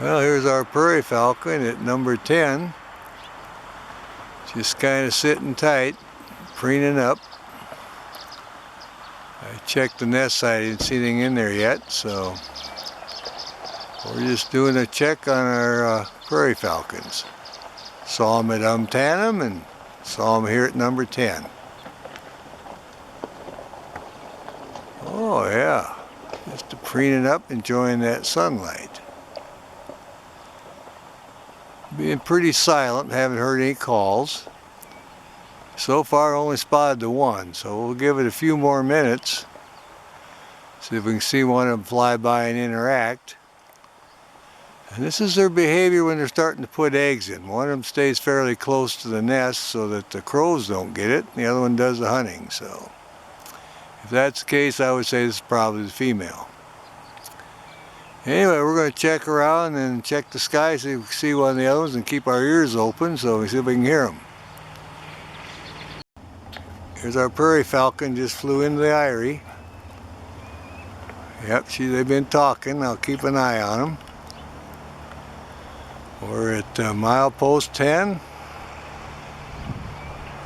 Well, here's our prairie falcon at number 10. Just kind of sitting tight, preening up. I checked the nest site, I didn't see anything in there yet, so we're just doing a check on our prairie falcons. Saw them at Umtanum and saw them here at number 10. Oh yeah, just preening up, enjoying that sunlight. Being pretty silent, haven't heard any calls. So far only spotted the one, so we'll give it a few more minutes. See if we can see one of them fly by and interact. And this is their behavior when they're starting to put eggs in. One of them stays fairly close to the nest so that the crows don't get it, and the other one does the hunting. So if that's the case, I would say this is probably the female. Anyway, we're going to check around and check the sky, see if we can see one of the other ones, and keep our ears open so we see if we can hear them. Here's our prairie falcon, just flew into the eyrie. Yep, they've been talking. I'll keep an eye on them. We're at milepost 10.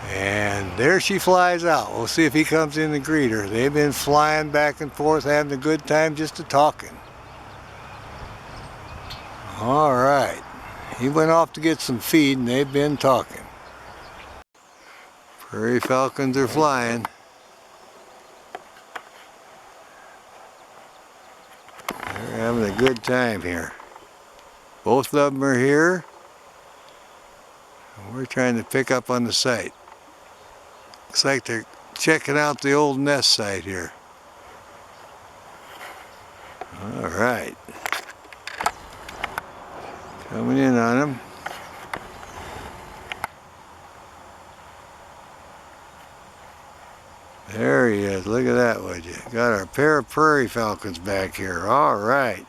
And there she flies out. We'll see if he comes in to greet her. They've been flying back and forth, having a good time just talking. All right, he went off to get some feed and they've been talking. Prairie falcons are flying. They're having a good time here. Both of them are here. We're trying to pick up on the site. Looks like they're checking out the old nest site here. All right. Coming in on him. There he is. Look at that, would you? Got our pair of prairie falcons back here. All right.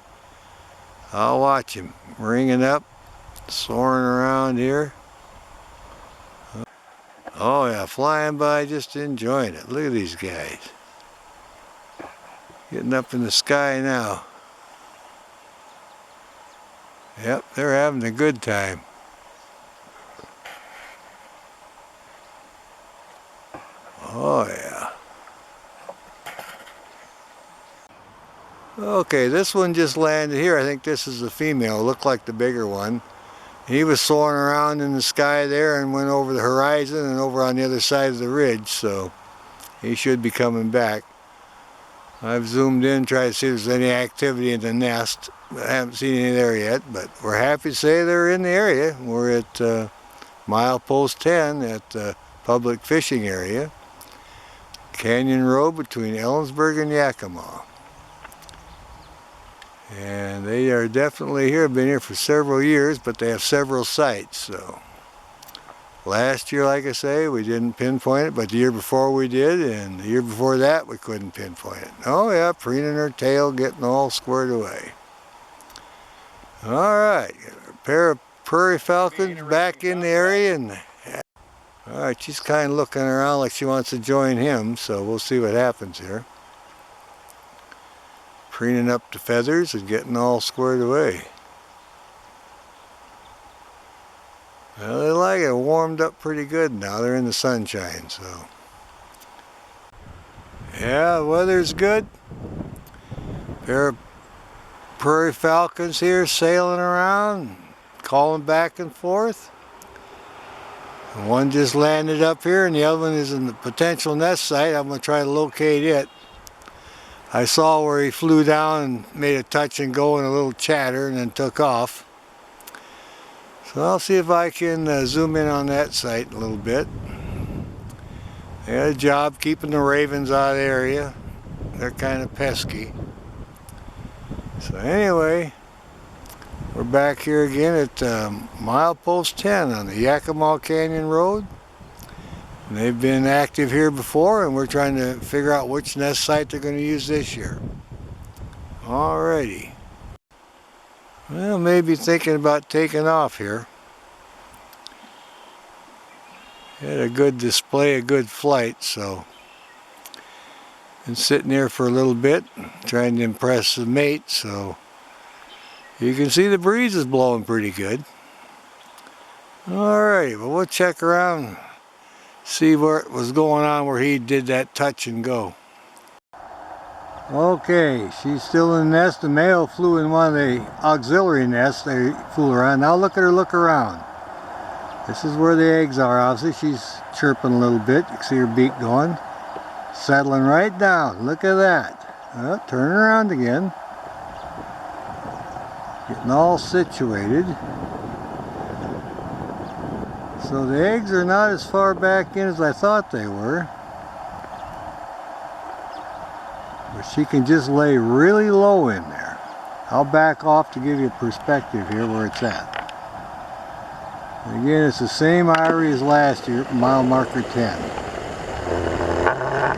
I'll watch him. Ringing up, soaring around here. Oh yeah, flying by, just enjoying it. Look at these guys. Getting up in the sky now. Yep, they're having a good time. Oh yeah. Okay, this one just landed here. I think this is the female. Looked like the bigger one. He was soaring around in the sky there and went over the horizon and over on the other side of the ridge, so he should be coming back. I've zoomed in, tried to see if there's any activity in the nest. I haven't seen any there yet, but we're happy to say they're in the area. We're at milepost 10 at the public fishing area. Canyon Road between Ellensburg and Yakima. And they are definitely here, been here for several years, but they have several sites. So last year, like I say, we didn't pinpoint it, but the year before we did, and the year before that we couldn't pinpoint it. Oh yeah, preening her tail, getting all squared away. All right, a pair of prairie falcons back in the area, and all right, she's kind of looking around like she wants to join him, so we'll see what happens here. Preening up the feathers and getting all squared away. Well, they like it. Warmed up pretty good now. They're in the sunshine, so. Yeah, the weather's good. Pair of prairie falcons here sailing around, calling back and forth. One just landed up here and the other one is in the potential nest site. I'm going to try to locate it. I saw where he flew down and made a touch and go and a little chatter and then took off. So I'll see if I can zoom in on that site a little bit. They had a job keeping the ravens out of the area. They're kind of pesky. So anyway, we're back here again at milepost 10 on the Yakima Canyon Road. And they've been active here before, and we're trying to figure out which nest site they're going to use this year. Alrighty. Well, maybe thinking about taking off here. Had a good display, a good flight, so been sitting here for a little bit, trying to impress the mate, so You can see the breeze is blowing pretty good. Alright, well we'll check around, see what was going on where he did that touch and go. Okay, she's still in the nest. The male flew in one of the auxiliary nests they fool around. Now look at her look around. This is where the eggs are. Obviously she's chirping a little bit. You can see her beak going. Settling right down. Look at that. Well, turn around again. Getting all situated. So the eggs are not as far back in as I thought they were. But she can just lay really low in there. I'll back off to give you a perspective here where it's at. And again, it's the same eyrie as last year, mile marker 10.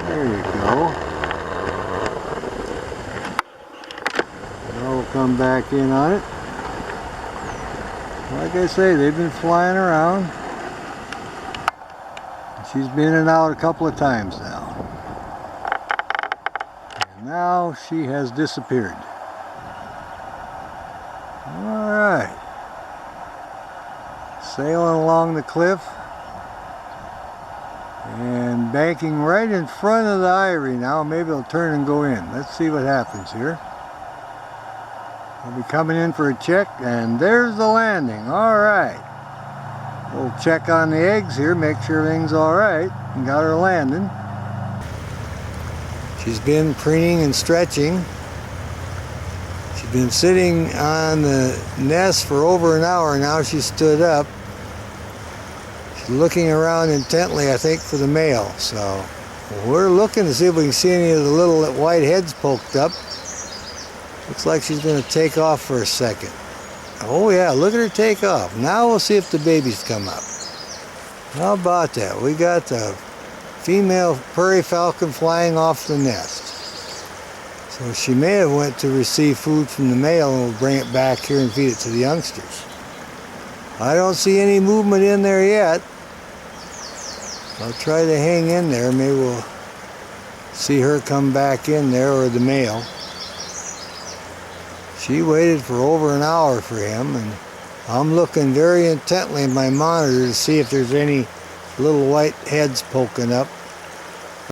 There you go. Now we'll come back in on it. Like I say, they've been flying around. She's been in and out a couple of times now. And now she has disappeared. Alright. Sailing along the cliff. And banking right in front of the eyrie now. Maybe it'll turn and go in. Let's see what happens here. I'll be coming in for a check, and there's the landing. Alright. We'll check on the eggs here, make sure everything's alright, and got her landing. She's been preening and stretching. She's been sitting on the nest for over an hour now. She stood up. She's looking around intently, I think, for the male. So we're looking to see if we can see any of the little white heads poked up. Looks like she's going to take off for a second. Oh yeah, look at her take off. Now we'll see if the babies come up. How about that? We got the female prairie falcon flying off the nest. So she may have went to receive food from the male and will bring it back here and feed it to the youngsters. I don't see any movement in there yet. I'll try to hang in there. Maybe we'll see her come back in there, or the male. She waited for over an hour for him, and I'm looking very intently in my monitor to see if there's any little white heads poking up.